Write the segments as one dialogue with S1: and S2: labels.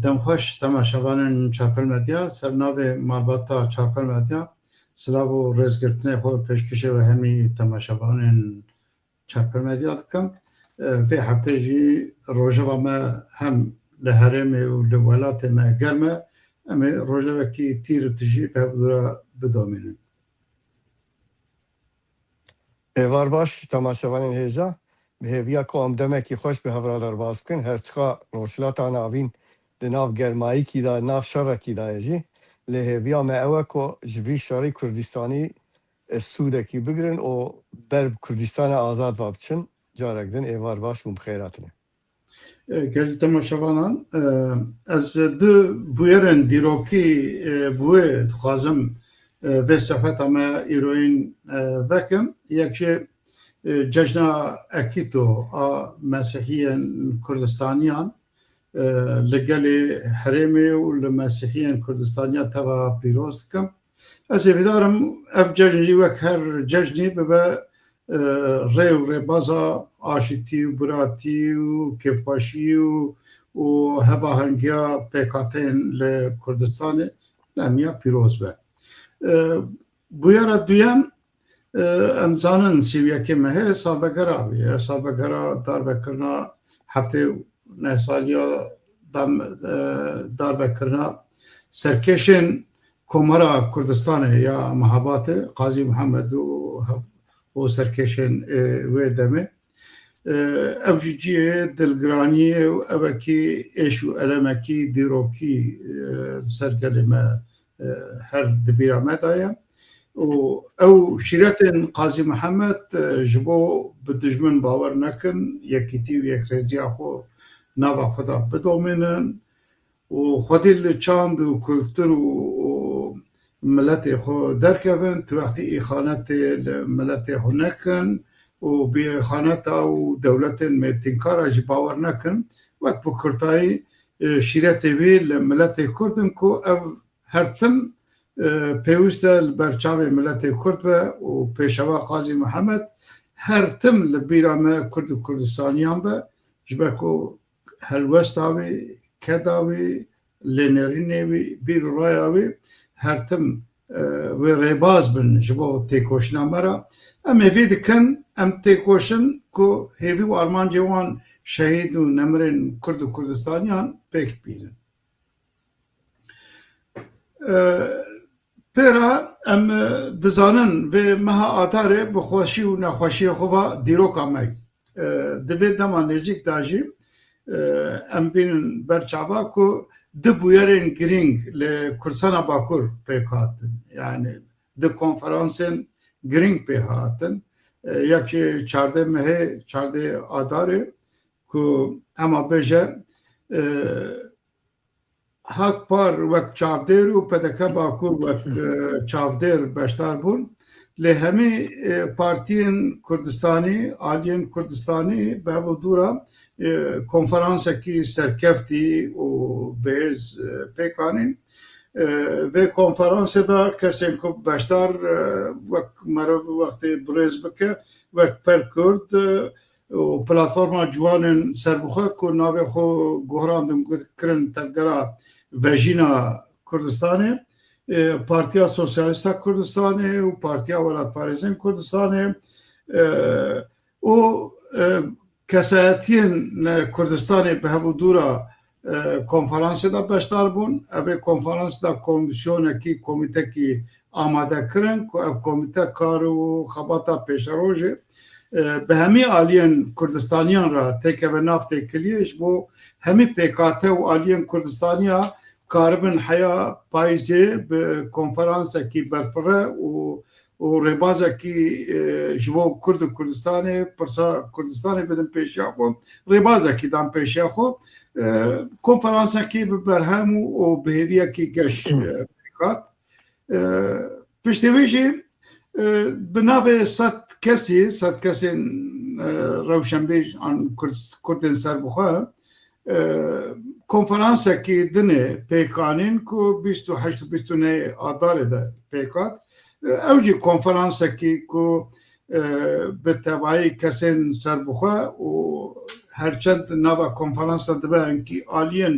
S1: دمخوش تماشاوان چارپل مدیا سرناو مالباتا چارپل مدیا سلاو و رزگرتنه خود پیشکشه و همی تماشاوان چارپل مدیا دکم في هفته جي روجوا ما هم لهرم و لولات ما گرمه اما روجوا کی تیر تجی به بدورا بدامینن
S2: ایوار باش تماشاوان هیجا به هویا کو امدمه کی خوش به هورادار باز کن هرچخا روشلات آناوین دناف گرمایی کی دا ناف شر کی دا جی لهویا ما اوه کو جوی شاری کردستانی سوده کی بگرن و در کردستان آزاد وابچن جارگدن ایوار باش و بخیراتنه
S1: گل تماشاوانان از دو بویرن دیروکی بوی دخوازم و صحبت اما ایروین وکم یکشه جشن اکیتو مسیحیان کردستانیان لگل حرمی و مسیحیان کردستانیان توا پیروز کم از ایدارم اف جشنی وک هر جشنی ببه ری و ریبازا آشتی و براتی و کفاشی و هواهنگیا پیکاتین لکردستان نمیا پیروز به بویارا دویم امزانن سیویکی مه سالبگرا بی سالبگرا دار بکرنا هفته نه سالیا دار بکرنا سرکشن کمرا کردستان یا محبات قاضی محمد و سرکشن و دمه اوجیجیه دلگرانیه و اوکی ایشو علمکی دیروکی سرگلمه هر دبیرا مدایم و او شیرتن قاضی محمد جبو بدجمن باور نکن یکیتی و یک رزی خو نوا خدا بدومنن و خودی لچاند و کلتر و ملت خو درکون تو وقتی ایخانت ملت خو نکن و بی ایخانت او دولت متنکار اج باور نکن وقت بکرتای شیرت وی ملت کردن کو او هرتم پیوسته برچاو ملت کرد و پیشوا قاضی محمد هرتم لبیرام کرد و کردستانیان به جبکو هلوستاوی کداوی لنرینوی بیر رایاوی هرتم و ریباز بن جبو تیکوشنا مرا ام هفید کن ام تیکوشن کو هیوی و آرمان جوان شهید و نمرین کرد و کردستانیان پیک بیرن پیرا ام دزانن و مها آتاره بخوشی و نخوشی خواه دیروک آمای دوید دما نزیک داجیم ام بینن برچابا که دو بویرین گرینگ لکرسان باکور پیکاتن یعنی دو کنفرانسین گرینگ پیکاتن یکی چارده مهه چارده آداره که اما بجه حق پار وک چافدر و پدکه باکور وک چافدر بشتر بون لی همی پارتین کردستانی آلیین کردستانی به و دورا کنفرانس کی سرکفتی و بیز پیکانین و کنفرانس دا کسی که بشتر وک مرو وقت بریز بکه وک پر کرد و پلاتفورم جوانن سربخه که ناوی خو گهراندم کرن تفگرا وژینا کردستانه پارتیا سوسیالیستا کردستانه و پارتیا ولایت پارێزین کردستانه و کەسایەتیان کردستانê bi hev û dûra konferansê da beşdar bûn evê konferans da komîsyonekî komîtekî amade kirin ku ev komîte kar û xebata pêşerojê bi hemî aliyên kurdistaniyan ra têkeve nav têkiliyê ji bo hemî pêkate û aliyên kurdistaniya karibin heya payîzê bi konferansekî berfire û rêbazekî ji bo Kurd û Kurdistanê pirsa Kurdistanê bidin pêşiya xwe rêbazekî dan pêşiya xwe konferansekî bi berhem û bihêviyekî geş pêkat piştî wê jî bi navê sed kesên rewşenbêj an Kurdên serbixwe konferansekî dinê pêkanîn ku 28 adarê de pêkat ew jî konferansekî ku bi tevayî kesên serbixwe û herçend nava konferansa dibe enkî aliyên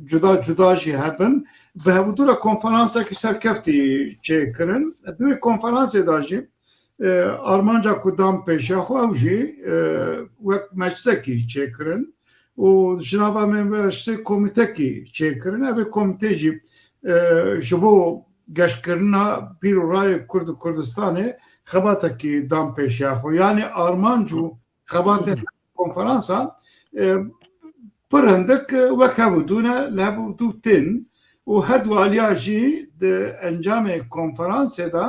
S1: جدا جدا جی هبن به هبودورا کنفرانسا که سرکفتی چه کرن دوی کنفرانس دا جی آرمانجا کدام پیشا خو او جی وقت مجزکی چه کرن و جنابا مجلس کمیته کی چه کرن او کمیته جی جبو گشت کرنا بیرو رای کردستانه خباتا کی دام پیشا خو یعنی آرمانجو خبات کنفرانسا پرندک وکبودونه لبودو تن و هر دو آلیاجی ده انجام کنفرانس دا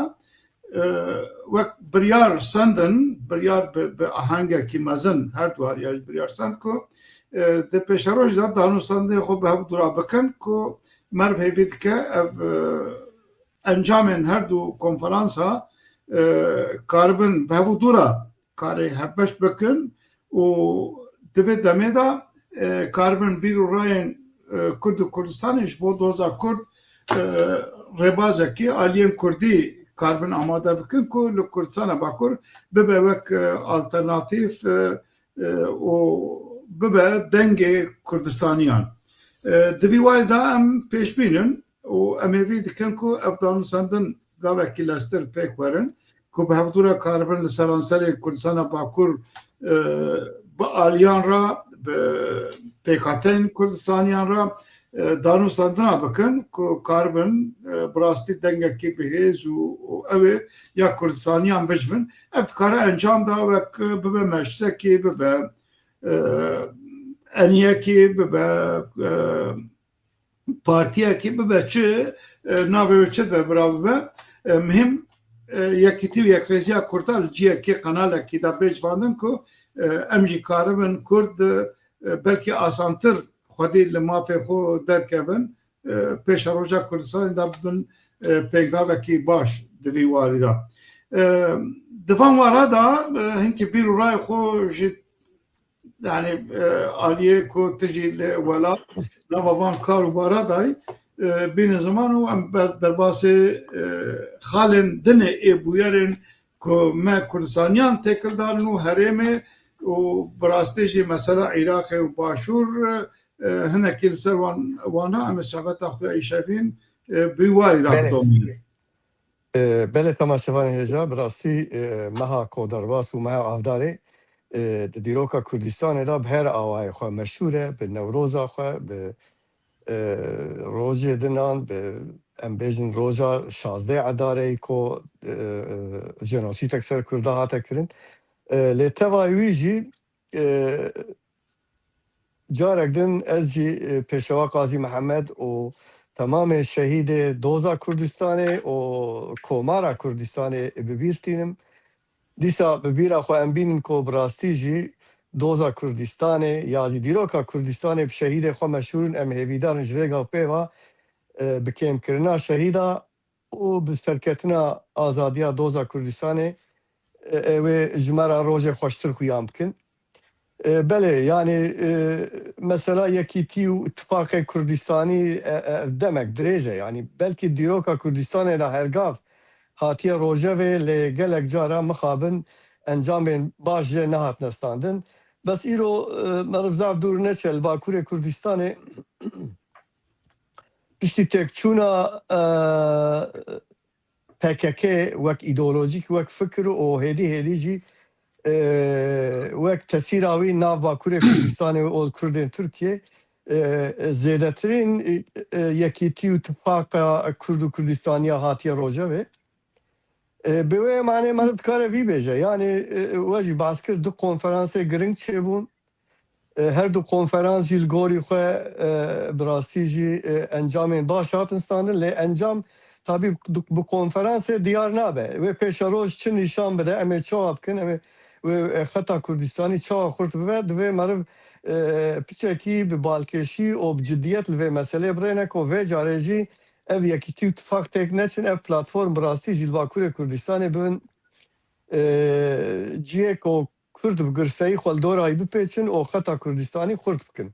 S1: وقت بریار سندن بریار به آهنگ کی مزن هر دو آلیاج بریار سند کو ده پیشروش دا دانو سنده خود به هفت دورا بکن که مرف هیوید که انجام هر دو کنفرانس ها کاربن به هفت دورا کاری هربش بکن و دوی دمه دا کاربن بیرو راین کرد و کردستانش با دوزا کرد ربازه که آلین کردی کاربن آماده بکن که لکردستان باکر ببه وک آلترناتیف و ببه دنگ کردستانیان دوی واری دا ام پیش بینن و امیوی دکن که افدانو سندن گاوه کی لستر پیک ورن که به هفتورا کاربن لسرانسر کردستان باکر با آلیان را پیکاتین کردستانیان را دانو سندنا بکن که کاربن براستی دنگه کی بهیز و اوه یا کردستانیان بجبن افتکاره انجام دا و ببه مجلسه کی ببه انیه کی ببه پارتیه کی ببه چه ناوه چه ده برا ببه مهم یکی تیو یک رزیا کردال جیه کی قناله کی دا بجواندن که امجی کاربن کرد بلکه آسانتر خودی لمافی خود درکبن پیش روژا کردستان دا ببن پیگاوه کی باش دوی واری دا دوان وارا دا هنکی بیرو رای خو جید یعنی آلیه که تجی ولا لوان کار وارا دای بین زمانو ام در باس خالن دنه ای بویرن که ما کردستانیان تکل دارن و حرمه و براستیجی مثلا عراق و باشور هنه کل سر وانا ام شغلت اخوی شايفين بيواري دا بدومين
S2: بله تماشاوان هجا براستی مها کودرواس و مها افداری دیروکا کردستان دا بهر آوای خواه مشهوره به نوروزا خواه به روز دنان به امبیجن روزا 16 عداره که جنوسیت اکثر کرده هاته کرن لتوای جی جارک دن از جی پیشوا قاضی محمد و تمام شهید دوزا کردستان و کومارا کردستان ببیرتینم دیسا ببیرا خو امبینن کو براستی جی دوزا کردستان یا جی دیروکا کردستان شهید خو مشهورن ام هیویدارن جریگا پیوا بکیم کرنا شهیدا و بسرکتنا آزادیا دوزا کردستان و جمرا روز خوشتر خویام بکن بله یعنی مثلا یکی تیو اتفاق کردستانی دمک دریجه یعنی بلکه دیروکا کردستان دا هرگاف هاتیه روژه و لگلک جارا مخابن انجام باش جه نهات نستاندن بس ایرو مرفزار دور نچل باکور کردستان پشتی تکچونا PKK وک ایدئولوژیک وک فکر و هدی جی وک تسیراوی ناو باکور کردستان و اول کردین ترکیه زیادترین یکی تیو اتفاق کرد و کردستانی هاتیه روژه و به وی معنی مرد کاره وی بیجه یعنی وجی باز کرد دو کنفرانس گرنگ چه بون هر دو کنفرانس جیل گوری خواه براستی جی انجام باش هاتنستاندن لی انجام tabi bu konferansa diyar nabe ve peşaroj çin nişan bede eme çava bkin eme ve xeta Kurdistani çava xurt bived ve meriv piçekî bi balkêşî û bi ciddiyet li vê meselê birêne ku vê carê jî ev yekî tî ittifaq têk neçin ev platform bi rastî jî li Bakurê Kurdistanê bibin ciyê ku Kurd bi girseyî xweldorayî bipêçin û xeta Kurdistanî xurt bikin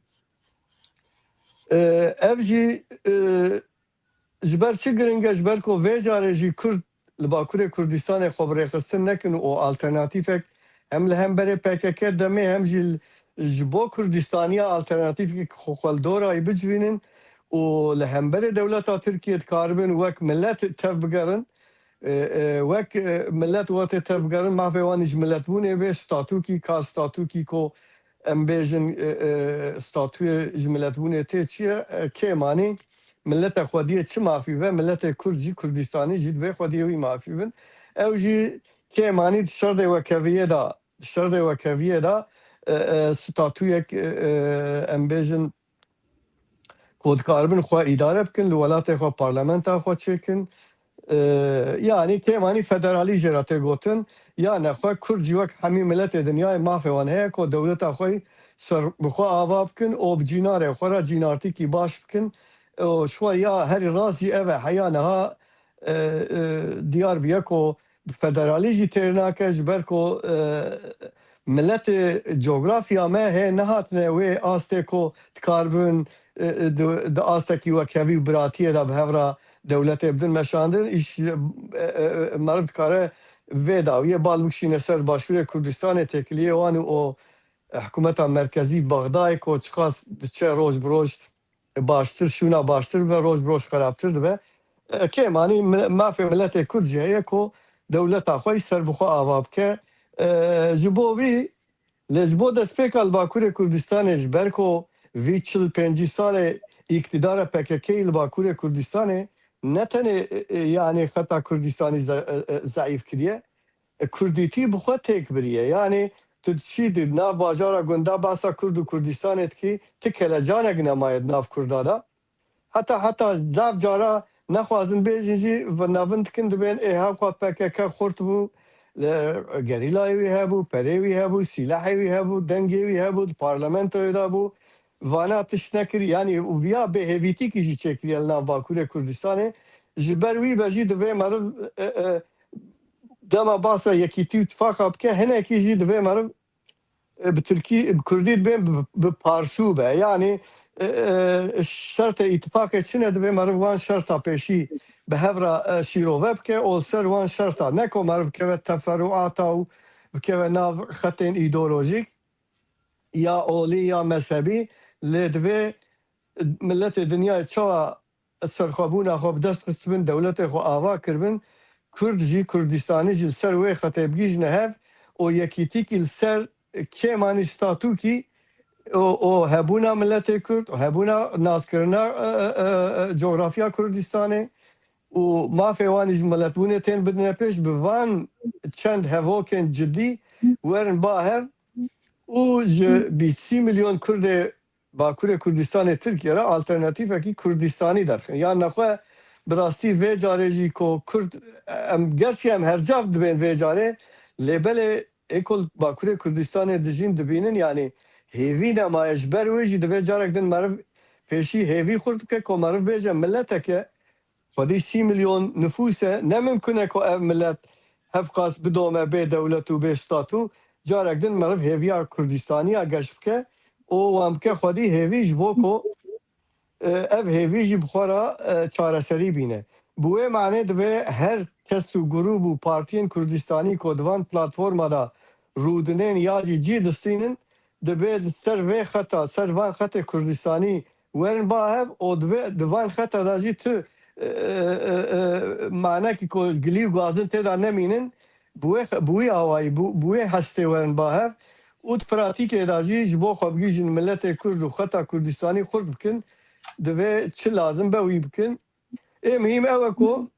S2: ev jî ji ber çi giring e ji ber ku vê carê jî Kurd li Bakurê Kurdistanê xwe bi rêxistin nekin û alternatîfek hem li hemberê PKK demê hem jî جبو كردستانية alternatif خلدورا يبجبينن ولهمبر دولة تركيا تكاربن وك ملات تفقرن وك ملت وقت تفقرن ما في وانج ملت بونه به ستاتوكي کا ستاتوكي كو امبيجن ستاتوي جملت بونه تيچيه كيماني ملت خوديه چه مافي و ملت كردجي كردستاني جيد و خوديه وي مافي بن او جي كيماني شرد وكويه دا ستاتوي امبيجن کود کاربن خو اداره بکن لولات خو پارلمانتا خو چکن yani kemani federali jerate gotin yani xwe Kurd jî wek hemî miletê dinyayê mafê wan heye ku dewleta xwe ser bi xwe ava bikin û bi cînarê xwe re cînartîkî baş bikin û şwa ya herî rast jî ev e heya niha diyar biye ku federalî jî têr nake ji ber ku miletê coğrafya me hê nehatine wê astê ku dikarbin di astekî wekhevî biratiyê de bi hevra devlete bedin meşandın iş marif kare ve daviye balmukşine ser başvuru Kürdistan'e tekliye o anı o hükümeta merkezi Bağdayı ko çıkas çe roj broj baştır şuna baştır ve roj broj karaptır ve kemani mafi millete Kürdiye ko devleta xoy ser bu avab ke jibovi lejbo despekal Bakure Kürdistan'e berko vi 45 sale iktidara PKK il Bakure Kürdistan'e ne tane yani hatta Kürdistan'ı zayıf kiriye Kürditi bu kadar tek biriye yani tüçidi nav bajara gunda basa Kurdu Kürdistan etki tekele canek namayed nav Kurdada hatta zav cara naxwazin bejinci ve navın tikin ben eha ku PKK xort bu gerilayı hebu perevi hebu silahı hebu dengevi hebu parlamentoyu da bu vana tişnekir yani ubiya beheviti ki çekriye nav Bakure Kürdistan'e جبروی بجی دوی مرد دما باسا یکی تو اتفاق که هنه کی جی دوی مرد به ترکی کردی به پارسو به یعنی شرط اتفاق چنه دوی مرد وان شرطا پیشی به هفرا شیرو وب که او سر وان شرطا نکو مرد که تفرعاتا و که ناو خطین ایدولوژیک یا اولی یا مذهبی لدوی ملت دنیا چا سرخابونا خو بدست خستبن دولت خو آوا کربن کرد جی کردستانی جی سر وی خطیبگیج نهف او یکیتی کل سر کمانی ستاتو کی او هبونا ملت کرد او هبونا ناس کرنا جغرافیا کردستانی و ما فیوانی ملت بونه تین بدنه پیش بوان چند هواکن جدی ورن با هف او بی 30 milyon کرد Bakure Kürdistan'e Türkiye'ye alternatif ki Kürdistani derken. Yani nakwe birasti ve careci ko Kürt gerçi hem hercav dibin ve care lebele ekol Bakure Kürdistan'e dijin dibinin yani hevi nemayiş berveji de ve carekten marif peşi hevi Kürt ke ko marif beje millete ke خودی 30 milyon nüfuse ne mümkün ko ev millet hevkas bidome be devletu be statu carekten marif heviya Kürdistani'ye geçke o amke xwedî hêvî ji bo ku ev hêvî jî bixwara çareserî bîne. Bu wê manê divê her kes û grûp û partiyên Kurdistanî ku di van platforma da rûdinên ya jî cî distînin dibe ser vê xeta ser van xetê Kurdistanî werin bahev û di van xeta da jî tu manekî ku gilî û gazin têda nemînin bu wê awayî bu wê hestê werin bahev û pratikê da jî ji bo xwebgîjin milletê Kurd û xeta Kurdistanî xurt bikin divê çi lazim be wî bikin. Mihîm ew e ku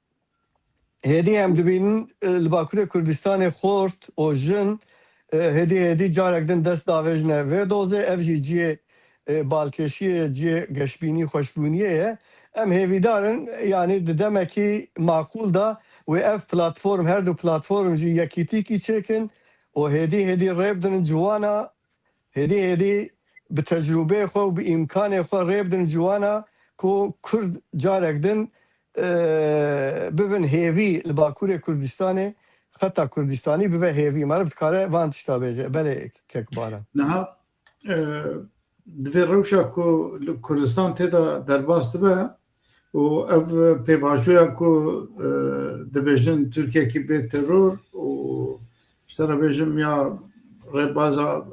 S2: hêdî em dibînin li Bakurê Kurdistanê xort û jin hêdî carek din dest davêjine vê dozê ev jî ciyê balkêşiyê ciyê geşbînî xweşbûniyê ye em hêvîdarin yani di demekî maqûl da wê ev platform her du platform jî yekîtîkî çêkin و هدی ریب دن جوانا هدی به تجربه خو به امکان خو ریب دن جوانا کو کرد جارک دن ببین هیوی لباکور کردستان خطا کردستانی به هیوی معرفت کاره وانت شتابه بله کک بارا
S1: نه دوی روشا کو کردستان تدا درباست به و اف پیواجویا کو دبیجن ترکیه کی به ترور و سر بیجم یا ربازا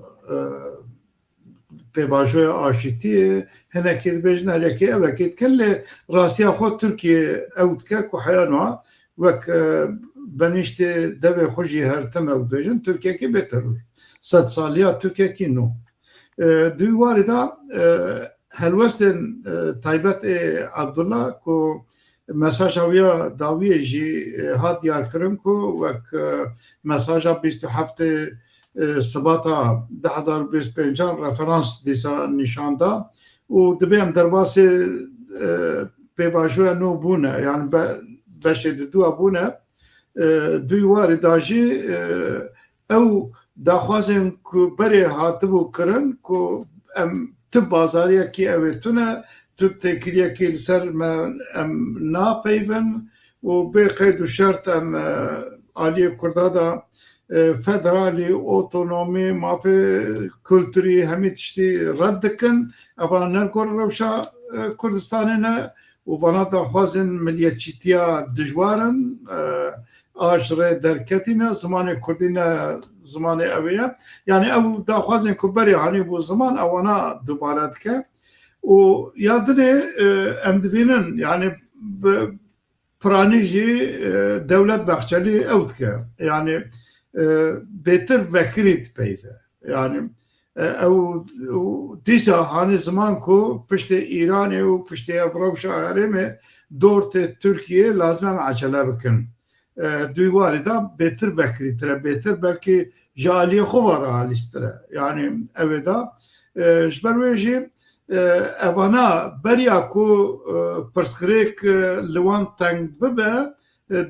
S1: pêvajoya aşîtiyê hinekê dibêjin herêkê ew kên lê rastiya xwe Tirkiye ew dike ku heya niha wek benîştê devê xwe jî her tim ew dibêjin Tirkiyekî bêterûr. Sed saliya Tirkiyekî nû. Di wî warê de helwestên taybet ê Abdullah ku mesaja wî ya dawiyê jî hat diyarkirin ku wek mesaja 27 Sibata 2025 referans dîsa nîşanda û dibe em derbasê pêvajoya nû bûne yani beşê di dûa bûne di wî warê da jî ew daxwazên ku berê hatibû kirin ku em tip bazariyekî ew ê tune tip têkiliyekî li ser me em napeyvin û bê qeyd û şert em Aliyê Kurda da federalî, otonomî, mafê kulturî hemî tiştî red dikin ev nergor rewşa Kurdistanê ne û vana daxwazên milliyetçîtiya dijwarin aj rê derketîne zimanê Kurdî ne zimanê ew ye yani ew daxwazên ku berê hanîbû ziman ew wana dubare dike û ya dinê em dibînin yani piranî jî dewlet bexçelî ew dike yani bêtir vekirî dipeyve yani ew dîsa hanî ziman ku piştê Îranê û piştê ev rewşa herêmê dortê Tirkiye lazim em acele bikin. Di wî warê de bêtir vekirîtir e bêtir belkî ji aliyê xwe ve realîsttir e yani ew ê da ji ber wê jî evana beriya ku pirsgirêk li wan teng bibe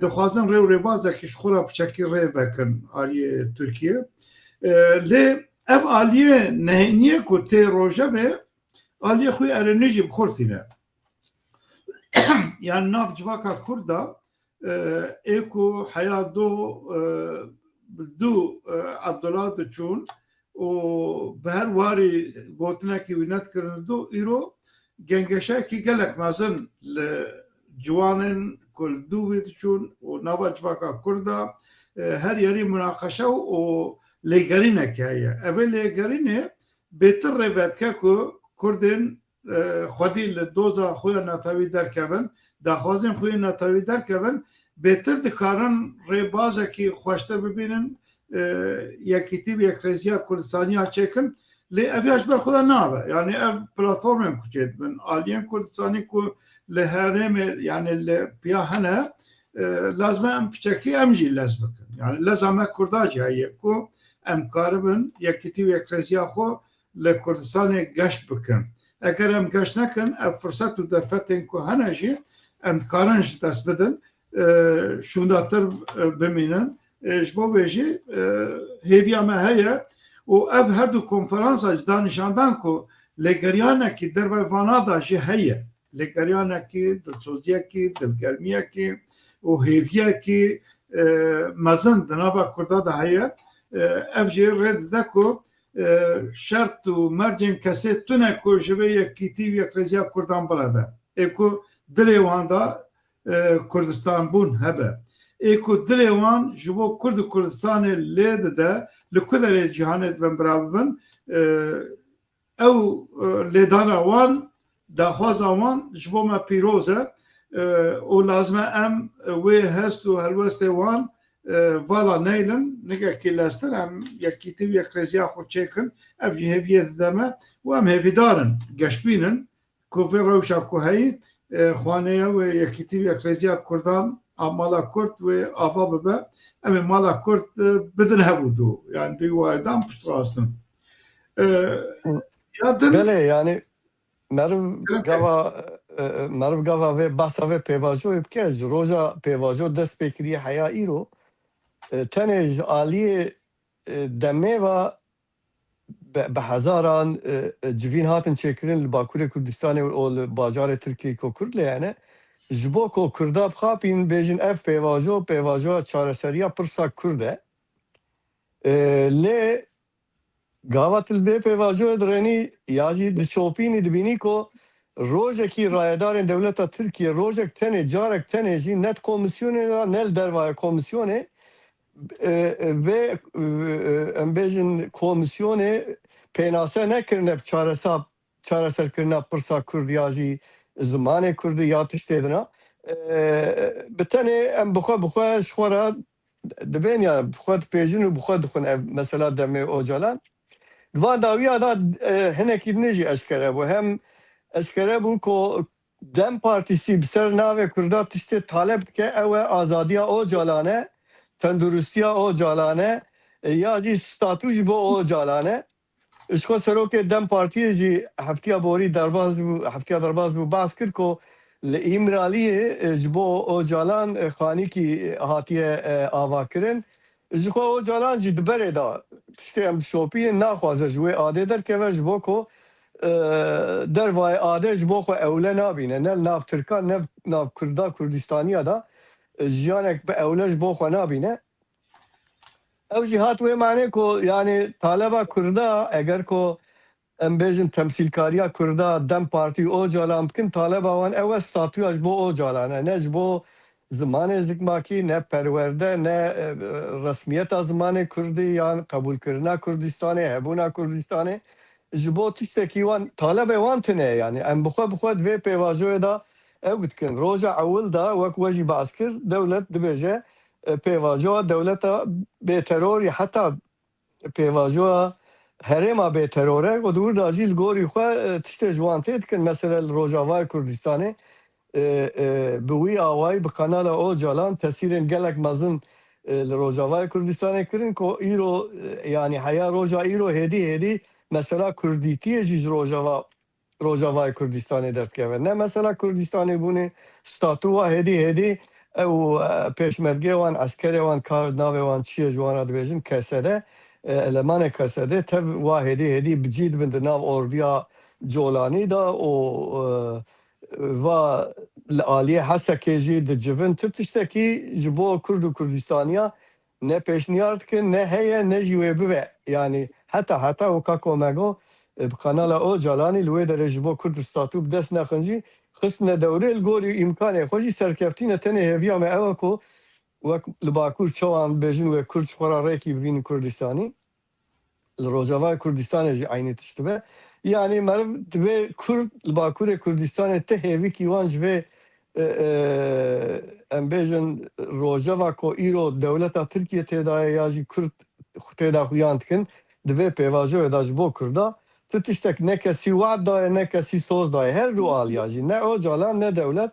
S1: dixwazin rêw rêbazekî ji xwe re piçekî rê vekin aliyê Tirkiye lê ev aliyê nehêniyê ku tê rojevê aliyê xwe erenî jî bixurtîne yani nav civaka Kurd da ê ku heya du Abdullah diçûn û bi her warî gotinekî wî netkirin du îro gengeşekî gelek mezin li ciwanên ku li dû wê diçûn û nava civaka Kurd da her yerî münaqeşe û lêgerînekê heye. Ev lêgerînê bêtir rê vedike ku Kurdên xwedî li doza xwe ya netewî derkevin daxwazên xwe ya netewî derkevin bêtir dikarin rêbazekî xweştir bibînin yekîtî û yekrêziya Kurdistaniya çêkin lê ev ya ji ber xwe de nabe yani ev platformên ku çê dibin aliyên Kurdistanî ku li herêmê yani li piya hene lazim e em piçekî em jî lez bikin yani leza me Kurda jî heye ku em karibin yekîtî û yekrêziya xwe li Kurdistanê geşt bikin eger em geşt nekin ev firset û derfetên ku hene jî em dikarin ji dest bidin şûndatir bimînin ji bo wê jî hêviya me heye û ev her du konferansa ji danîşandan ku lêgeriyanekî derve vana da jî heye lêgeriyanekî dilsoziyekî dilgermiyekî û hêviyekî mezin di nava Kurda da heye ev jî rê dide ku şert û mercên kesê tune ku ji vê yekîtî û yekrêziya Kurdan bireve ê ku dilê wan da Kurdistan bûn hebe ê ku dilê wan ji bo Kurd û Kurdistanê lê dide li ku derê cîhanê dibin birabibin ew lêdana wan daxwaza wan ji bo me pîroz e û lazim e em wê hest û helwestê wan vala neylin nikekî lestir em yekîtî û yekrêziya xwe çêkin ev jî hêviyê dide me û em hêvîdarin geşbînin ku vê rewşa ku heyî xwaneya wê yekîtî û yekrêziya Kurdan a mala Kurd wê ava bibe em ê mala Kurd bidin hevû dû yani di warê de em piştrastin ya din
S2: Belê yani meriv gava vê behsa vê pêvajoyê bike ji roja pêvajo dest pê kiriye heya îro tenê ji aliyê demê bi hezaran civîn hatin çêkirin li Bakurê Kurdistanê û li bajarê Tirkiyeyê ku Kurd lê hene ji bo ku Kurda bixapînin bêjin ev pêvajoya çareseriya pirsa Kurd e lê gava til vê pêvajoyê dirênî ya jî li şopînê dibînî ku rojekî rayedarên dewleta Tirkiye rojek tenê carek tenê jî net komisyonê da ne li dervaya komisyonê vê em bêjin komisyonê پێناسە نەکردنە چارەسەرکردنا پرسا کوردیا jî zimanê Kurdî ya tiştêdina bi tenê em bixwe ji xwe re dibên ya bixwe dipêjin û bixwe dixwin ev mesela demê Ocalan va dawiya da hinekî din jî eşkere bû hem eşkere bû ku Dem Partîsî bi ser navê Kurda tiştê talep dike ew e azadiya Ocalan e tendurustiya Ocalan e ya jî statû ji bo Ocalan e ji xwe serokê Dem Partiyê jî heftiya borî derbas bû bas kir ku li îmraliyê ji bo Ocalan xanîkî hatiye avakirin ji xwe Ocalan jî di berê da tiştê em dişopînin naxwaze ji wê adê derkeve ji bo ku dervayê adê ji bo xwe ewle nabîne ne nav Tirkan ne nav Kurda Kurdistaniya da jiyanek bi ewle ji bo xwe nabîne ew jî hat wê manê ku yani taleba Kurda eger ku em bêjin temsîlkariya Kurda Dem Partî Ocalan bikin taleba wan ew e statûya ji bo Ocalan e ne ji bo zimanê zikmakî ne perwerde ne resmiyeta zimanê Kurdî yan qebûlkirina Kurdistanê hebûna Kurdistanê ji bo tiştekî wan talebê wan tune yani em bixwe divê pêvajoyê da ew dikin roja ewil da wek we jî bas kir dewlet dibêje pêvajoya dewleta bêterorî heta pêvajoya herêma bêteror e û dûr da jî li gorî xwe tiştê ji wan tê dikin mesela li Rojavayê Kurdistanê bi wî awayî bi kanala Ocalan tesîrên gelek mezin li Rojavayê Kurdistanê kirin ku îro yani heya roja îro hêdî mesela Kurdîtiyê jî ji Rojavayê Kurdistanê derdikeve ne mesela Kurdistanê bûnê statû wa hêdî ew pêşmergê wan eskerê wan kar navê wan çi ye ji wan re dibêjin KSD elemanê KSD tev wa hêdî bicî dibin di nav orduya Colanî da û va li aliyê Hesekê jî dicivin tu tiştekî ji bo Kurd û Kurdistaniya ne pêşniyar dikin ne heye ne jî wê bibe yani heta weka komego bi kanala Ocalanî li wê derê ji bo Kurd statû bi dest nexin jî xistine dewrê li gorî îmkanê xwe jî serkeftîne tenê hêviya me ew e ku wek li Bakur çawan bêjin wê Kurd ji xwe re rêkî bibînin Kurdistanî li Rojavayê Kurdistanê jî aynî tişt dibe yani meriv divê Kurd li Bakurê Kurdistanê te hêvîkî wan ji vê em bêjin rojeva ku îro dewleta Tirkiye têda ye ya jî Kurd têda xuyan dikin divê pêvajoyê da ji bo Kurda tu tiştek ne kesî wad daye ne kesî soz daye her du aliya jî ne Ocalan ne dewlet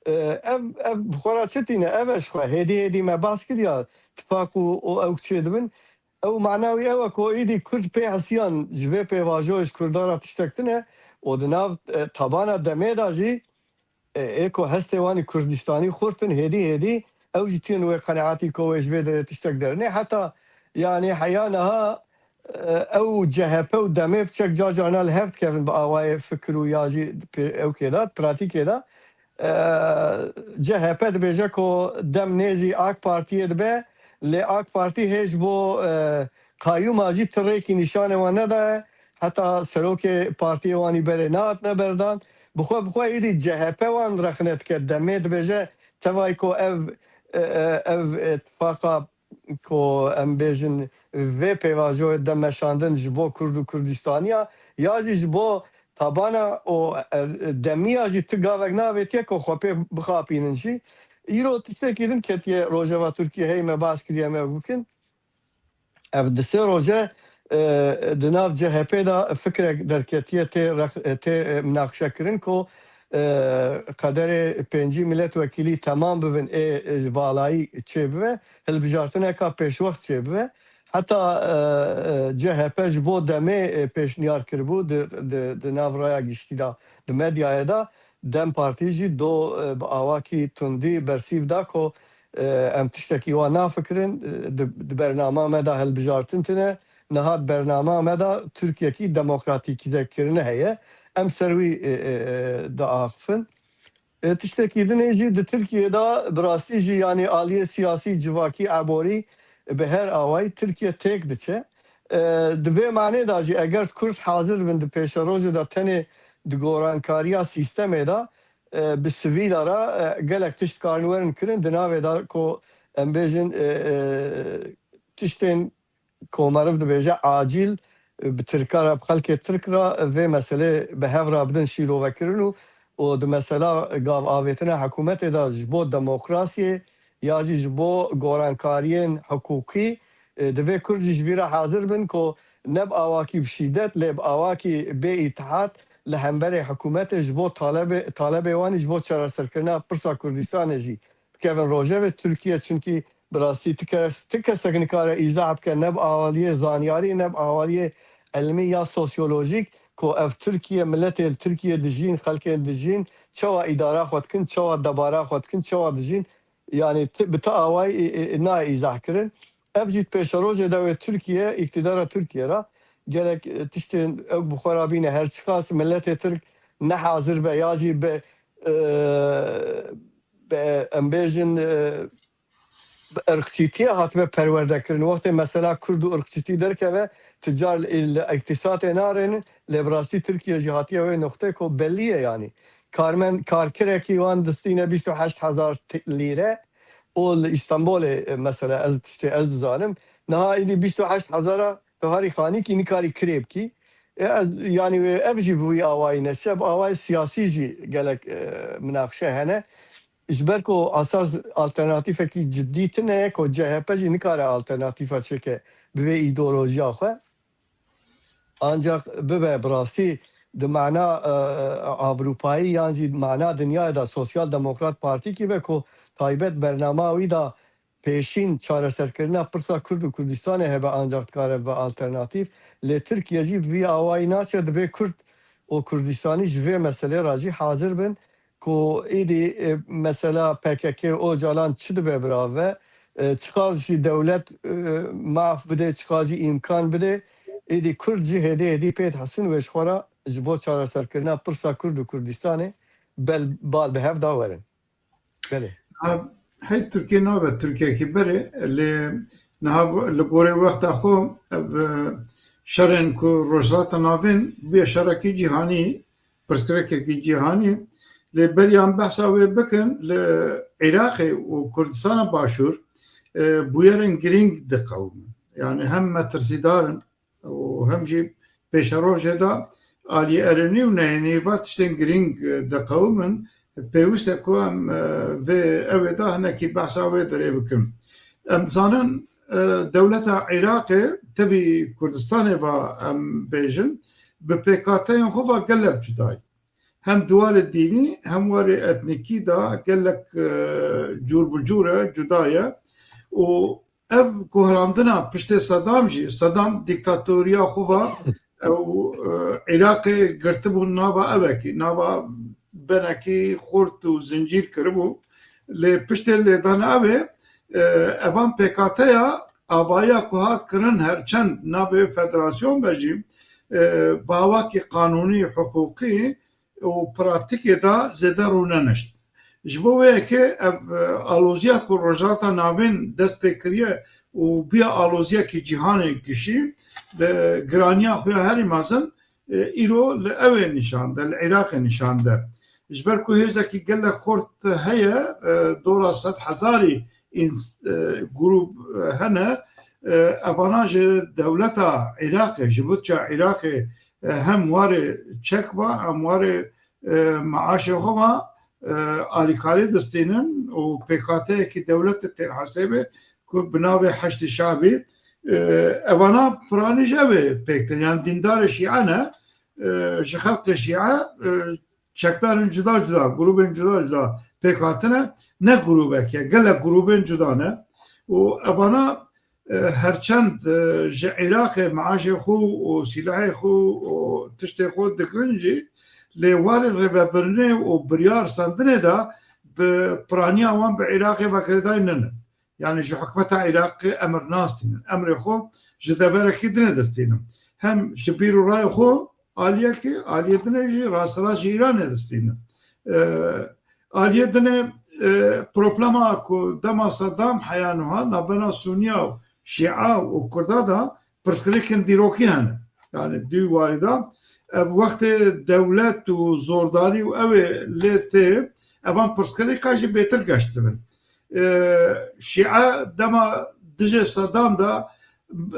S2: ev xwe re çi tîne ev e ji xwe hêdî me bas kiriya tifak û ew çê dibin ew manawî ew e ku êdî Kurd pê hesiyan ji vê pêvajoyê ji Kurdan re tiştek tune û di nav tabana demê da jî ê ku hestê wanî Kurdistanî xurtin hêdî ew jî tînin wê qeneatî ku wê ji vê derê tiştek derinê heta yani heya niha ew CHP û demê biçek carna li hev dikevin bi awayê fikir û ya jî ew kêda pratîkê da CHP dibêje ku dem nêzî AK Partiyê dibe lê AK Partî hê ji bo qayyûma jî tirêkî nîşanê wan nedaye heta serokê partiyê wanî berê nehatine berdan bixwe êdî CHP wan rexne dike demê dibêje tevayî ku ev ittifaqa ku em bêjin vê pêvajoyê de meşandin ji bo Kurd û Kurdistaniya ya jî ji bo tabana û demiya jî ti gavek navêtiye ku xwe pê bixapînin jî îro tiştekî din ketiye Rojava Tirkiye hey me bas kiriye me bikin ev di sê roje di nav CHP da fikrek derketiye tê münaqişekirin ku qederê pêncî milletvekîlî temam bibin ê balayî çê bibe hilbijartineka pêşwext çê bibe heta CHP ji bo demê pêşniyar kiribû di nav raya giştî da di medyayê da Dem Partî jî do bi awakî tundî bersîv da ku em tiştekî wan nafikirin di bernama me da hilbijartin tune niha bernama me da Tirkiyekî demokratîkîdekirine heye em ser wî diaxivin tiştekî dinê jî di Tirkiye da bi rastî jî yanî aliyê siyasî civakî eborî bi her awayî Tirkiye têk diçe di vê manê da jî eger Kurd hazir bin di pêşerojê da tenê di gorankariya sîstemê da bi sivîla re gelek tişt karî werin kirin di navê da ku em bêjin tiştên ku meriv dibêje acîl بتركارا بخلك تركرا في مسألة بهفرا بدن شيرو وكرنو ود مثلا قام آويتنا حكومت دا جبو ديمقراسية ياجي جبو غورانكاريين حقوقي دوی کرد جبیره حاضر بن که نب آواکی بشیدت لب آواکی به اتحاد لهمبر حکومت جبو طالب وانی جبو چرا سرکرنا پرسا کردستان جی کevin روژه و ترکیه چونکی براستی تکه سکنکار ایزا که نب آوالی زانیاری نب آوالی علمی یا سوسیولوژیک که اف ترکیه ملت ترکیه دجین خلک دجین چوا اداره خود کن چوا دباره خود کن چوا دجین yani بتا آوای نا ایزا کرن ابجید پیش روژه دو ترکیه اقتدار ترکیه را gelek tiştin bu xarabine her çıkas millet Türk ne hazır be yaci be embejin ırkçılığı hat ve perverde kirin vakti mesela Kurdu ırkçılığı derken ve ticar iktisat narenin lebrasi Türkiye cihatiye ve nokta ko belliye yani karkereki van destine 28,000 lira o İstanbul'e mesela az zalim nihayet 28,000 بهاری خانی کی نکاری کریب کی yani evji bu avay neşeb avay siyasi ji gelek münakşe hene İjber ko asas alternatif ki ciddi tine ko CHP ji nikare alternatif çeke ve ideoloji axe ancak be brasti de mana Avrupa'yı yani mana dünyada Sosyal Demokrat Parti ki ve ko taybet bernamavi da peşin çareserkirina pırsa Kurd û Kurdistanê hebe ancak dikare be alternatif lê Tirkiye jî vî awayî naçe divê Kurd û Kurdistanî ji vê meselê ra jî hazir bin ku êdî mesela PKK o calan çi dibe birave çiqas jî dewlet maaf bide çiqas jî imkan bide êdî Kurd jî hêdî pêt hesin wê ji xwe ra ji bo çareserkirina pırsa Kurd û Kurdistanê bal bi hev da werin belê
S1: هاي تركيا نوبة تركيا كبري اللي نهاب لقوري وقت أخو شرن كو روجات نافين بيا شركي جهاني برسكركي جهاني لبريان بحثا ويبكن لعراقي وكردستان باشور بويرن جرينج دقوم يعني هم ترسيدارن وهم جي بيشاروج دا آلي أرني ونهيني باتشتن جرينج دقومن پیوسته کوام و اویدا هنکی بحثا و داره بکن. امزانن دولت عراق تبی کردستان و ام بیجن به پیکاتین خوبا گلب جدای. هم دوار دینی هم وار اتنیکی دا گلک جور بجوره جدایه و ev kuhrandına pişte Saddam jî Saddam diktatoriya xuva ew Iraqê girtibû nava evekî nava benekî xurt û zincîr kiribû lê piştê lêdana evê evan PKK'ya avaya ku hat kirin herçend navê federasyon ve jî bawakî qanûnî huquqî û pratikê da zêde rûne neşt. Ji bo wê yekê ev aloziya ku rojata navên dest pê kiriye û biya aloziyekî cîhanê kişî li giraniya xwe herî mezin îro li evê nîşan de li Iraqê nîşan de. Ji ber ku hêzekî gelek xort heye dora 100,000 grûp hene evana ji dewleta Iraqê ji bütça Iraqê hem warê çek va hem warê maaşê xwe va alîkarî distînin û PKK'yekî devletê tê hesêbê ku bi navê Heştî Şabî evana piranî ji evê pêk tin yani dîndarê Şîa ne ji xelkê Şîa çekdarên cuda cuda grûpên cuda cuda pêk hatine ne grûbeke gelek grûpên cuda ne û evana herçend ji Iraqê maaşê xwe û silahê xwe û tiştê xwe dikirin jî lê warê rêvebirinê û biryar sandinê da bi piraniya wan bi Iraqê vekirdayî ninin. Yani ji hikûmeta Iraqê emir nastînin. Emrê xwe ji deverekî dinê distînin. Hem ji bîr û rayê xwe aliyekî aliyê dinê jî rastira ji Îranê distînin. Aliyê dinê problema ku dema Saddam heya niha navbena Sûniya û Şîa û Kurda da pirsgirêkên dîrokî hene. Yani dû warî da وقتی دولت و زورداری و اوه لیته اوان پرسکریکا جی بیتر گشت بین شیعه دما دجه صدام دا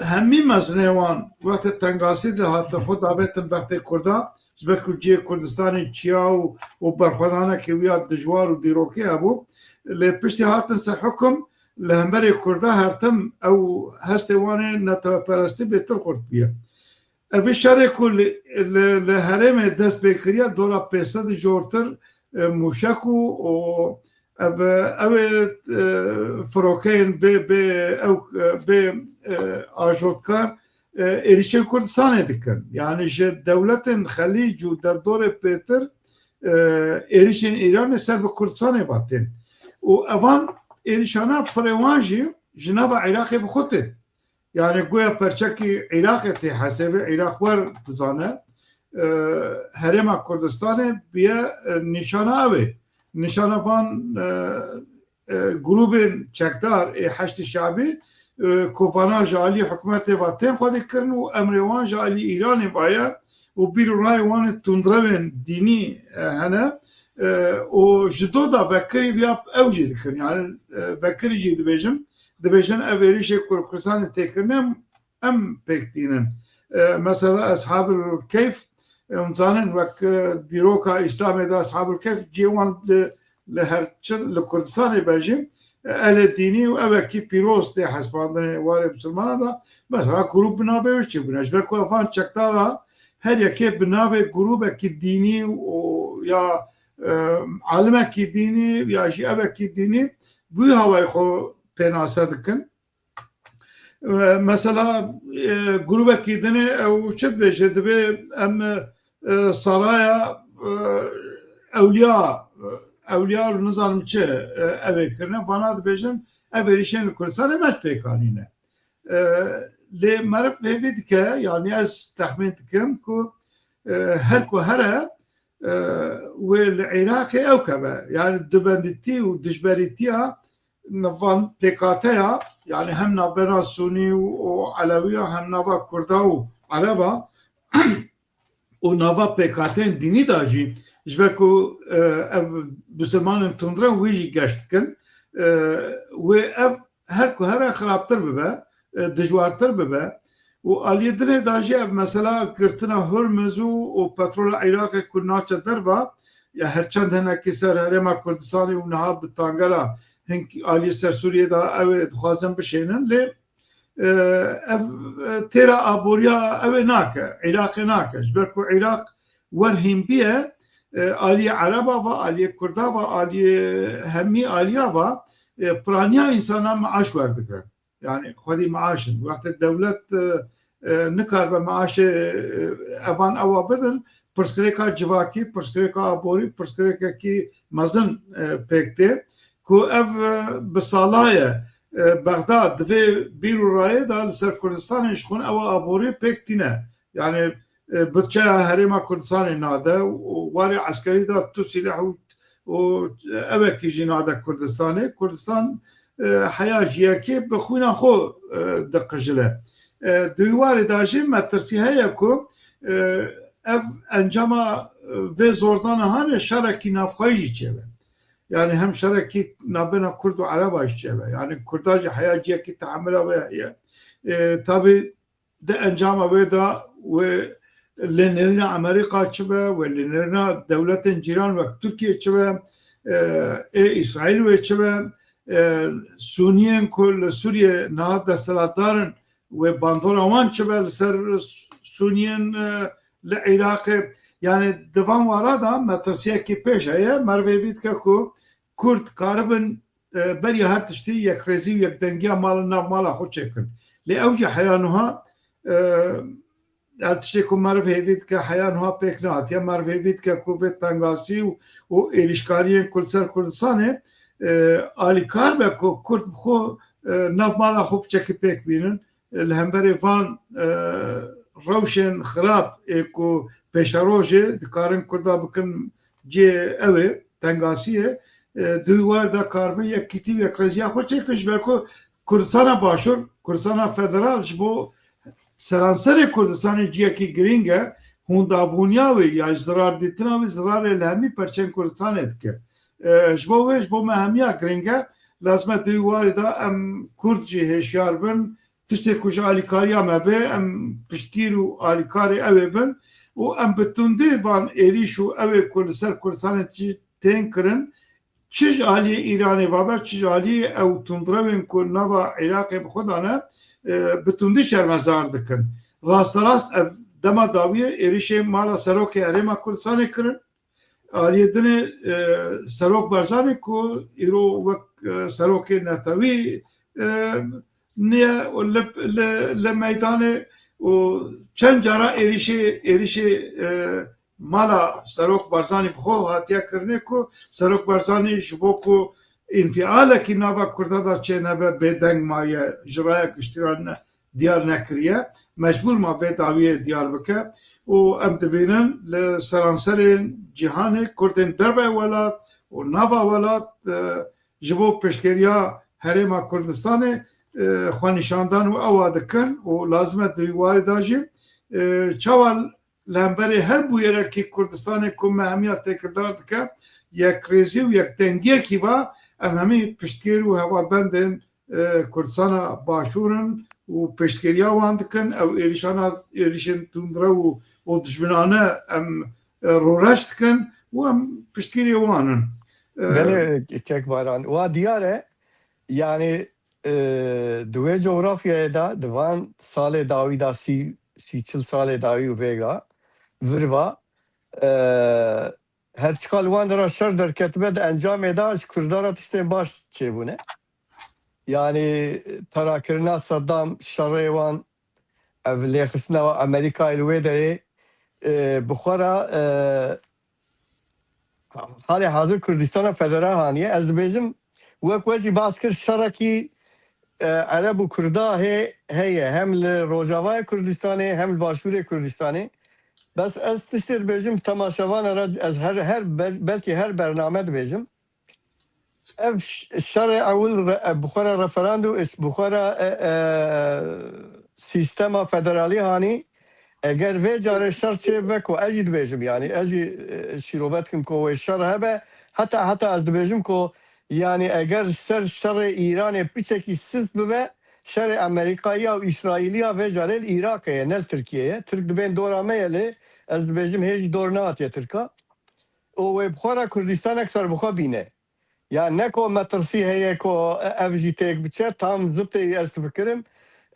S1: همی مزنه وان وقت تنگاسی ده هات خود دابتن وقت کردا جبر کجی کردستان چیا و برخوادانه که ویا دجوار و دیروکی ابو لپشتی هاتن سر حکم لهمبری کردا هرتم او هسته وانه نتا پرستی بهتر خورد بیه اوی شاره کل لحرم دست بکریا دورا پیسد جورتر موشکو و او فروکین به آجوکار ایریشن کردستان دکن یعنی جه دولت خلیج و در دور پیتر ایریشن ایران سر به کردستان باتن و اوان ایریشانا پروانجی جناب عراقی بخوته yani goya perçeki Irak'ı hasebi Irak var tizane Herema Kurdistan'ı bir nişana abi nişana van grubun çekdar haşti şabi kofana jali hükümeti vaten xwedî kirin û emrê wan ji alî Îranê baye û bir rayê wan tundrevên dînî hene û ji do da vekirî viya ew jî dikin yani vekirî jî dibêjim dibêjin ev êrişê Kurdistanê têkirine em pêk dînin mesela Eshabul Keyf em zanin wek dîroka İslamê de Eshabul Keyf cî wan li herçin li Kurdistanê bejî ehl dînî û evekî pîroz tê hespandinê warê Müslümana da mesela grûp bi navê wê çi bûne ji ber ku evan çekdara her yekê bi navê grûpekî dînî û ya alimekî dînî ya jî evekî dînî bu havayê xwe pênase dikin mesela grûpekî dinê ew çi dibêje dibe em saraya evliya nizanim çi evê kirine vana dibêjin ev êrişên li Kurdistanê me pêkanîne lê meriv hêvî dike yani ez texmîn dikim ku her ku here wê li Iraqê ew keve yani dibendîtî û dijberîtiya van pêkateya yani hem navbera Sunî û Elewiya hem nava Kurda û Araba û nava pêkateyên dînî da jî ji ber ku ev Müslümanên tundre wî jî geş dikin wê ev her ku here xirabtir bibe dijwartir bibe û aliyê dinê da jî ev mesela girtina Hurmuz û petrola Iraqê ku naçe derva ya herçend hinekî ser herêma Kurdistanê û niha bi tangera aliyê ser Sûriyê da ew ê dixwazin bişênin lê ev têra aboriya ew ê nake Iraqê nake ji ber ku Iraq werhînbiye aliyê Araba ve aliyê Kurda ve aliyê hemî aliya ve piraniya însanan maaş werdikirin yani xwedî maaşin wextê dewlet nikar be maaşê evan ewa bidin pirsgirêka civakî pirsgirêka aborî pirsgirêkekî mezin pêk tê ku ev bi salaye Bexdad divê bîr û rayê da li ser Kurdistanê ji xwe ewa aborî pêk tîne yani bütçeya herêma Kurdistanê nade û warê eskerî da tu sîleh û evekî jî nade Kurdistanê Kurdistan heya jiyekê bi xwîna xwe diqijile di wî warê da jî me tirsî heye ku ev encama vê zordana hane şerekî navxwayî jî çêbe yani hem şerekî navbena Kurd û Araba jî çêbe yani Kurda jî heya ciyekî teamila wê heye tabî di encama wê da wê li nêrîna Amerîka çibe wê li nêrîna dewletên cîran wek Tirkiye çibe ê İsraîl wê çibe Sûniyên ku li Sûriye niha desthilatdarin wê bandora wan çibe li ser Sûniyên li Iraqê yani di van wara da me tirsiyekî pêş heye merivê dike ku Kurd karibin beriya her tiştî yekrêzî û yekdengiya mala nav mala xwe çêkin lê ew jî heya niha tiştê ku meriv hêvî dike heya niha pêk nehatiye meriv hêvî dike ku vê pengasî û êrişkariyên ku li ser Kurdistanê alîkar be ku Kurd bi xwe nav mala xwe biçekî pêk bînin li hemberê van rewşên xirab ê ku pêşerojê dikarin Kurda bikin cê ew ê pengasiyê di wî war da karibin yekîtî û yekrêziya xwe çêkin ji ber ku Kurdistana Başûr Kurdistana Federal ji bo seranserê Kurdistanê ciyekî giring e hûndabûniya wê ya zirar dîtina wê zirarê li hemî perçên Kurdistanê dike ji bo wê ji bo me hemiya giring e lazim e di wî warê da em Kurd jî hêşyar bin tiştê ku ji alîkariya me bê em piştgîr û alîkarê ew ê bin û em bi tundê van êrîş û ew ê ku li ser Kurdistanê tên kirin çi ji aliyê Îranê baber çi ji aliyê ew tundrewên ku nava Iraqê bi xwe dane bi tundî şermezar dikin. Rasterast ev dema dawiye êrişê mala Serokê Herêma Kurdistanê kirin. Aliyê dinê Serok Barzanî ku îro wek Serokê Netewî niye li meydanê û çend cara êrişê mala Serok Barzanî bi xwe hatiye kirinê ku Serok Barzanî ji bo ku înfialekî nava Kurda da çênebe bêdeng maye ji raya giştîran diyar nekiriye mecbûr ma vê dawiyê diyar bike û em dibînin li seranserên cîhanê Kurdên derve welat û nava welat ji bo pêşkeriya Herêma Kurdistanê xwenîşandan û ewa dikin û lazim e di warê da jî çawa li hemberî her bûyerekî Kurdistanê ku mehemiya têkirdar dike yekrêzî û yekdengiyekî va em hemî piştgir û hevalbendên Kurdistana başûrin û pêşkeriya wan dikin ew êrişên tundre û dijminane em roreş dikin û em piştgirê wan in.
S2: Belê Kekbaran wa diyar e yani di wê coğrafyayê da di van salê dawî da çil salê dawî û vêga vir va her çika li wan de ra şer derketibe di encamê da ji Kurdara tiştên baş çêbûne. Yani terakirina Saddam şerê wan ev lêxistina Amerîkayê li wê derê bi xwe ra halê hazir Kurdistana Federal haniye ez dibêjim wek we jî bas kir şerekî Ereb û Kurda heye hem li Rojavayê Kurdistanê hem li Başûrê Kurdistanê. Bes ez tiştê dibêjim temaşevana ra ez belkî her bername dibêjim. Ev şerê ewil bi xwe re referandû bi xwe re sîstema federalî hanî eger vê carê şer çêbibe ku ez jî dibêjim yani ez jî şîrobet dikim ku wê şer hebe heta ez dibêjim ku yani eger ser şerê Îranê piçekî siz bibe şerê Amerîkaya û İsraîliya vê carê li Iraqê ye ne li Tirkiyeyê. Tirk dibên dora me ye lê ez dibêjim hê jî dor nehatiye Tirka û wê bi xwe re Kurdistanek serbixwe bîne. Yani ne ko metirsî heye ku ev jî têk biçe tam zıptê ez difikirim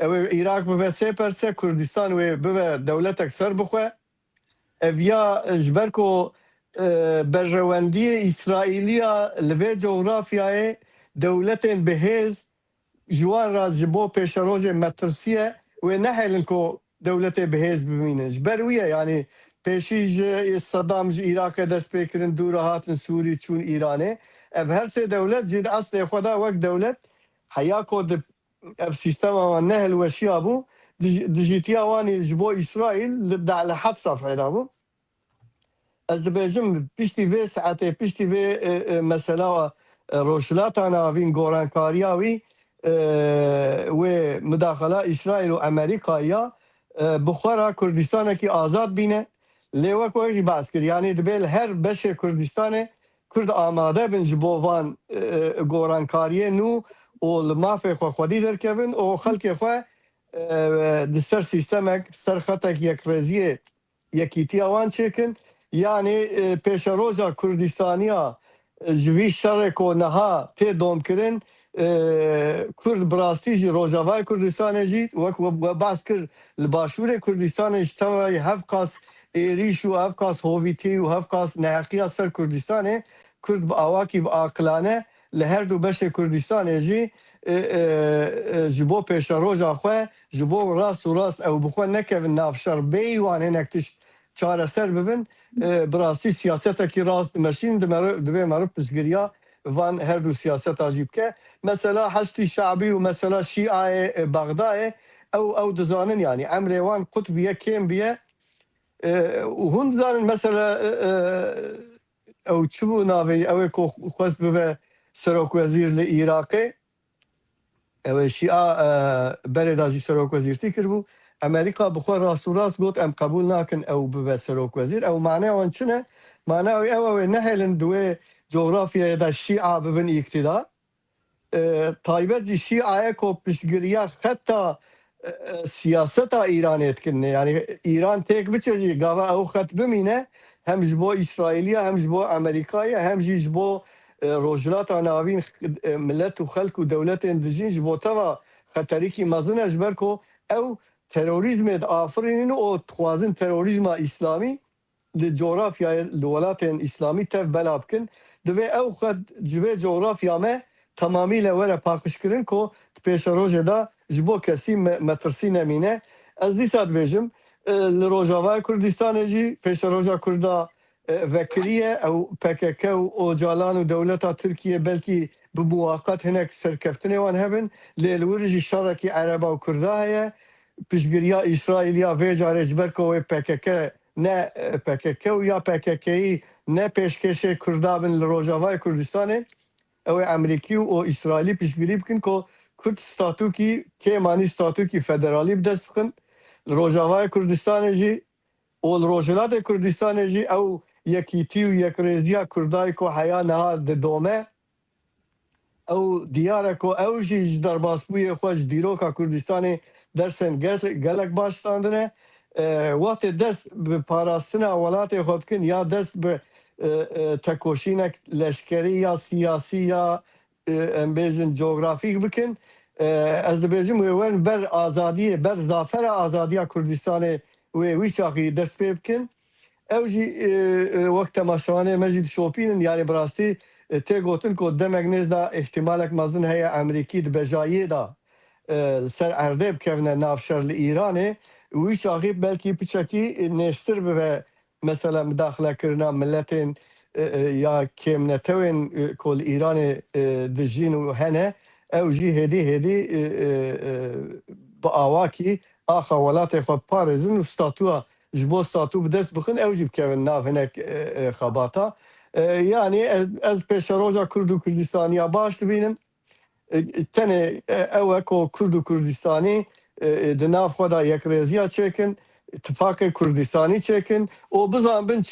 S2: ew Îrak bibe sê perse Kurdistan wê bibe dewletek ser bixwe ev ya ji ber ku berjewendiyê İsraîliya li vê coğrafyayê dewletên bihêz ji wan ra ji bo pêşerojê metirsî ye wê nehêlin ku dewletê bihêz bimînin. Ji ber wî ye yani pêşî ji Saddam ji Iraqê dest pê kirin dûra hatin Sûrî çûn Îranê. Ev her sê dewlet jî di eslê xwe da wek dewlet heya ku di ev sîstema wan nehelweşiya bû dijîtiya wanî ji bo İsraîl li hepsa feyda bû. Ez dibêjim piştî vê saetê piştî vê mesela rojhilata navîn gorankariya wî wê midaxela İsraîl û Amerîkaya bi xwe ra Kurdistanekî azad bîne lê wek we jî bas kir yani dibe li her beşê Kurdistanê Kurd amade bin ji bo van gorankariyê nû û li mafê xwe xwedî derkevin û xelkê xwe di ser sîstemek ser xetek yekrêziyê yekîtiya wan çêkin yani pêşeroja Kurdistaniya ji vî şerê ku niha tê domkirin Kurd bi rastî jî Rojavayê Kurdistanê jî wek we bas kir li Başûrê Kurdistanê ji tevayê hev qas êrîş û hev qas hovîtî û hev qas neheqiya ser Kurdistanê Kurd bi awakî bi aqilane li her du beşê Kurdistanê jî ji bo pêşeroja xwe ji bo rast û rast ew bi xwe nekevin nav şer bêyî wan hinek tişt çareser bibin bi rastî siyasetekî rast meşîn divê meriv piştgiriya van her du siyaseta jî bike. Mesela Heştî Şeabî û mesela Şîayê Bexdayê ew dizanin yani emrê wan qutbiye kêm biye û hûn dizanin mesela ew çi bû navê ew ê ku xwest bibe Serokwezîr li Iraqê ew ê Şîa berê da jî serokwezîrtî kirbû Amerîka bi xwe rast û rast got em qebûl nakin ew bibe serokwezîr ew maneya wan çi ne? Maneya ew ê nehêlin di wê coğrafyayê de Şîa bibin îktidar taybet jî Şîayê ku piştgiriya xeta سیاستا ایرانیت کنه یعنی ایران تک بچه گاوا او خط بمینه هم جبو اسرائیلیا هم جبو امریکایا هم جبو روجلات ناوین ملت و خلق و دولت اندجین جبو توا خطری کی مزون اجبر کو او تروریسم آفرینین او خوازن تروریسم اسلامی لجغرافيا الولايات الإسلامية تف بلابكن دوي أو خد جوي جغرافيا ما تمامي لورا باقشكرن كو تبيش روجه دا جبو كسي مترسين مينه از دي ساد بيجم لروجاوا كردستان جي بيش روجا كردا وكريه او PKK او جالان ودولتا تركيا بلكي بمواقعات هناك سركفتنه وان هبن للورج الشركي عربا وكردا هي بيشغريا اسرائيليا فيجا رجبركو PKK نه PKK و یا PKKی نه پیشکش کردابن لروجاوای کردستانه او امریکی و اسرائیلی پیشگیری بکن که کرد ستاتو که مانی ستاتو کی فدرالی بدست بکن لروجاوای کردستانه جی و لروجلات کردستانه جی او یکیتی و یک ریزیا کردای که حیا نها دومه او دیاره که او جی در باسبوی خوش دیروکا کردستانه درسن گلک باشتاندنه وقت دست به پاراستنا ولات خود کن یا دست به تکوشینک لشکری یا سیاسی یا امبیجن جغرافیک بکن از دبیجم وین بر آزادی بر زافر آزادی کردستان وی شاقی دست پی بکن او جی وقت مشوانه مجید شوپین یعنی براستی تی گوتن که دمک نیز دا احتمالک مزن هیا امریکی دبجایی دا سر عرده بکرنه نافشر لإیرانه وی شاقی بلکی پیچکی نشتر به مثلا مداخله کردن ملتین یا کمنتوین کل ایران دجین و هنه او جی هدی با آواکی آخا ولات خود پارزن و ستاتوها جبو ستاتو بدست بخن او جی بکرن ناف هنک خباتا یعنی از پیش روژا کرد و کردستانی باش ببینم تنه او اکو کرد و کردستانی دناف خدا یک ریزیا چکن اتفاق کردستانی چکن و بزن بین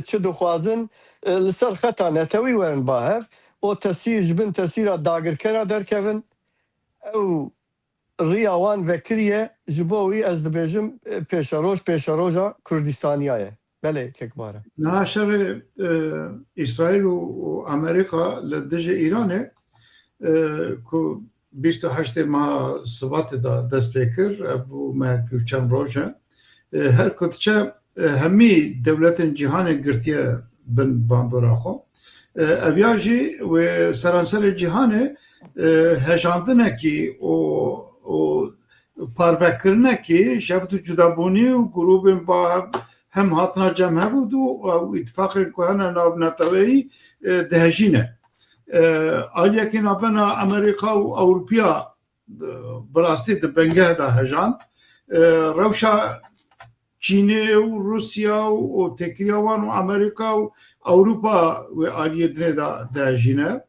S2: چه دخوازن لسر خطا نتوی ورن باهف و تسیر جبن تسیر داگر کرا در کون او ریاوان وکریه جبوی از دبیجم پیشروژا کردستانی آیه بله تکباره
S1: ناشر إسرائيل وأمريكا لدجة إيرانه كو 28 ماه سبات دا دست بکر ابو ما چند روزه هر کدچه همی دولت جهان گرتیه بن باندورا خو اویاجی و سرانسر جهان هجاندنه کی و پاروکرنه کی شفت جدابونی و گروب با هم هاتنا جمع بود و اتفاق کوهن ناب نتوی دهجینه آلیا که نابنا امریکا و اوروپیا براستی دبنگه دا هجان روشا چینه و روسیا و تکریوان و امریکا و اوروپا و آلیه دنه دا هجینه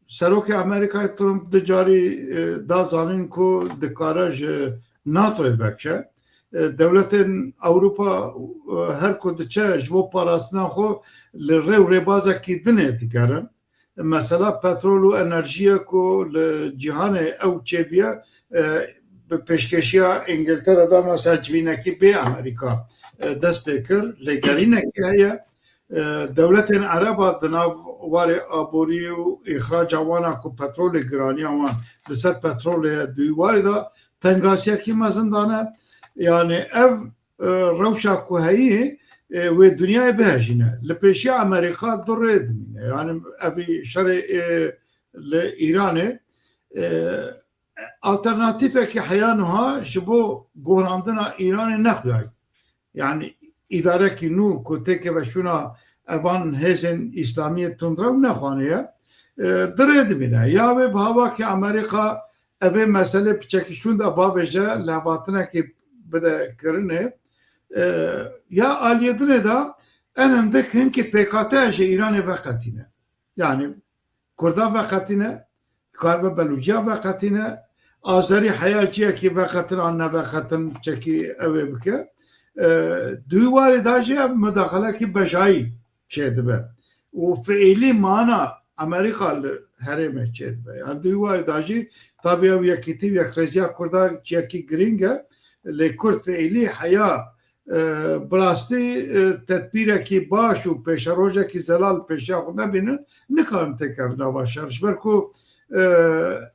S1: سروک امریکا ترمپ دجاری دا زانین که دکارج ناتوی بکشه دولت اوروپا هر کدچه جبو پاراستنا خو لره و ربازه کی دنه دیگرن مثلا پترول و انرژی کو لجهان او چیبیه به پیشکشیا انگلترا دا مثلا جوینکی به امریکا دست بکر لگرینه که هیا دولت عربا دناو وار آبوری و اخراج وانا کو پترول گرانی وان لسر پترول دویواری دا تنگاسیا کی مزندانه يعني اف روشا كوهيه والدنيا بهجنه لبيشي امريكا ضرد يعني افي شرع لايران الترناتيفه كي حيانها شبو غوراندنا ايران نخداي يعني اداره كي نو كوتك وشونا افان هزن اسلاميه تندرو نخوانيه ضرد منه يا بهوا كي امريكا افي مساله بچكشون دا باوجه لواتنا كي بده کرنه یا آلیدنه دا اننده که PKK ایران وقتینه یعنی کردا وقتینه کارب بلوچیا وقتینه آذری حیاتیه که وقتن آن وقتن چکی اوه بکه دویواری داجه مداخله که بجایی شده به و فعلی مانا امریکا هرم چید به یعنی دوی داجی طبیعی و یکیتی و یکرزیا کرده چیکی گرینگه لکرد فعلی حیا براستی تدبیر کی باش و پیش روزه کی زلال پیشا خود نبینن نکارم تکف نواشرش برکو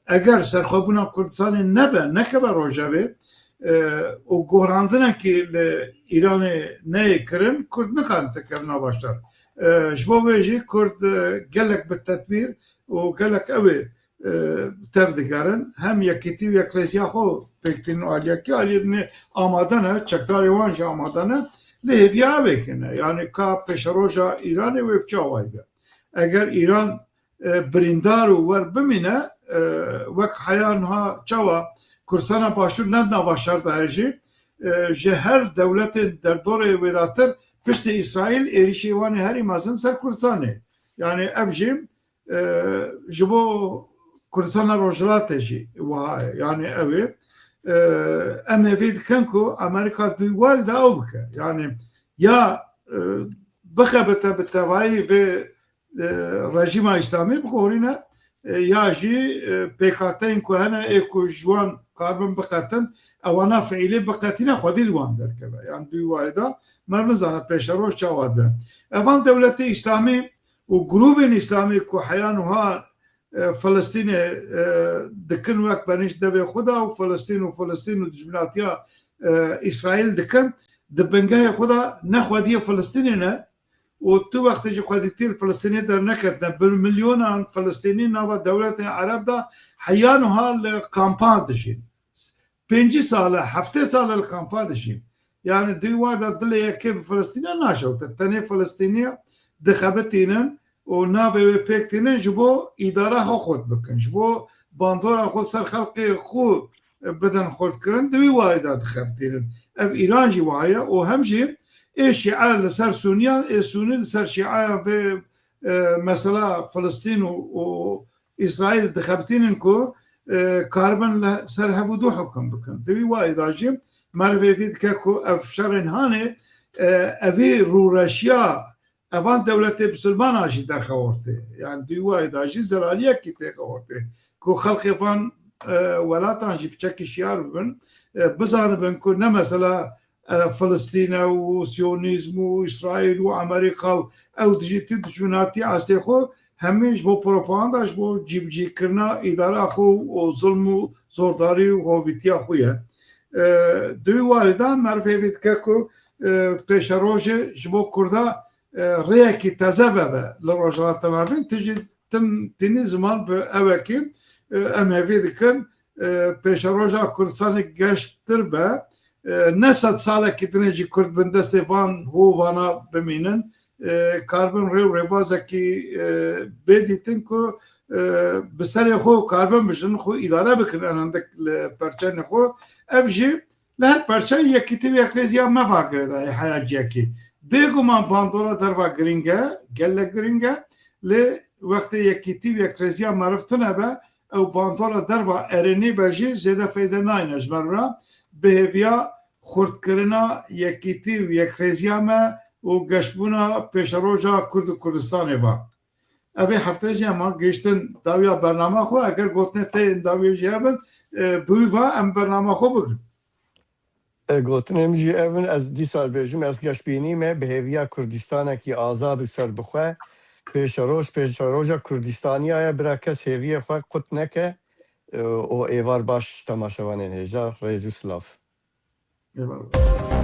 S1: اگر سرخوابونا کردستان نبه نکبه روژه و گوهراندنه که ایران نه کرن کرد نکارم تکف نواشر جبو بیجی کرد گلک به تدبیر و گلک اوه تفدگرن هم یکیتی و یکرزیا خو پکتین آلیا که آلیه آمادنه چکتاری وانش آمادنه لحویا بکنه یعنی که پیش روژا ایرانی و بچه آوائی بید اگر ایران بریندار و ور بمینه وک حیان ها چوا کردستان باشور ند نواشر دهجی جه هر دولت در دور وداتر پشت اسرائیل ایریشی وانی هری مازن سر کردستانه یعنی افجیم جبو کردستان روجلات جی وهای یعنی اوی اما وید کنکو امریکا دوال دا او بکه یعنی یا بخبته بتوایی و رژیم اسلامی بخورینه یا جی پیکاتین که هنه ایکو جوان کاربن بقتن اوانا فعیلی بقتینه خودی لوان درکبه یعنی دوال دا مرمن زانه پیش روش چاواد بین اوان دولت اسلامی و گروب اسلامی که حیانوها فلسطین دکن وقت بنیش دوی خدا و فلسطین و دجمناتیا اسرائیل دکن دبنگاه خدا نخوادی فلسطینی نه و تو وقتی جو خودیتی فلسطینی در نکرد بالمیلیون فلسطینی نوا دولت عرب دا حیانوها کامپان دشین 5 ساله 7 ساله کامپان دشین یعنی دیوار دا دل یکی فلسطینی نشود تنه فلسطینی دخبتینن و ناوی پیکتینن جبو اداره ها خود بکن جبو باندورا خود سر خلق خود بدن خود کرن دوی واردات خبتینن اف ایران جی وایا و همجی ای شیعه لسر سونیا ای سونی لسر شیعه في مثلا فلسطین و اسرائیل دخبتینن کو کاربن لسر هبودو حکم بکن دوی واردات جیم معرفی فید که کو اف شرن هانه اوی رورشیا اوان دولت مسلمان آجی در خورده یعنی دوی داجی زلالیه کی تک خورده کو خلق فان ولات آجی بچکی شیار بن بزار بن کو نه مثلا فلسطین و سیونیزم و اسرائیل و امریکا او دیجیتی دشمناتی استی خو همیش با پروپاگانداش با جیب کرنا اداره خو و ظلم و زورداری و هویتی خویه دوی واردان معرفی فید که کو پیش روز جبو کرده ریاکی تازه به لروجات تمامین تجی تنی زمان به اوکی امهوی دکن پیش روزا کردستان گشتر به نصد ساله که تنجی کرد بندست وان هو وانا بمینن کاربن ریو ربازه که بدیتن که بسر خو کاربن بشن خو اداره بکنن اندک پرچن خو افجی لهر پرچن یکی تیوی اکلیزیا مفاقره ده حیاجی کی بگو من باندورا دروا گرینگه گله گرینگه ل وقتی یکیتی و یکرزیا معرفتونه به او باندورا دروا ارنی بجی زیده فایده ناینش مرا بهویا خورد کرنا یکیتی و یکرزیا ما و گشتبونا پیش روژا کرد و کردستانی با اوی هفته جی اما گشتن داویا برنامه خو اگر گوتنه تی داویا جی هبن بویوا ام برنامه خو بگن
S2: گوتنم جی اون از دی سال بیجم از گشتبینی me بهویا کردستان کی آزاد و سر بخواه پیش روژا کردستانی آیا برا کس هیوی خواه قط نکه او ایوار باش تماشاوان هجا ریزو سلاف
S1: ایوار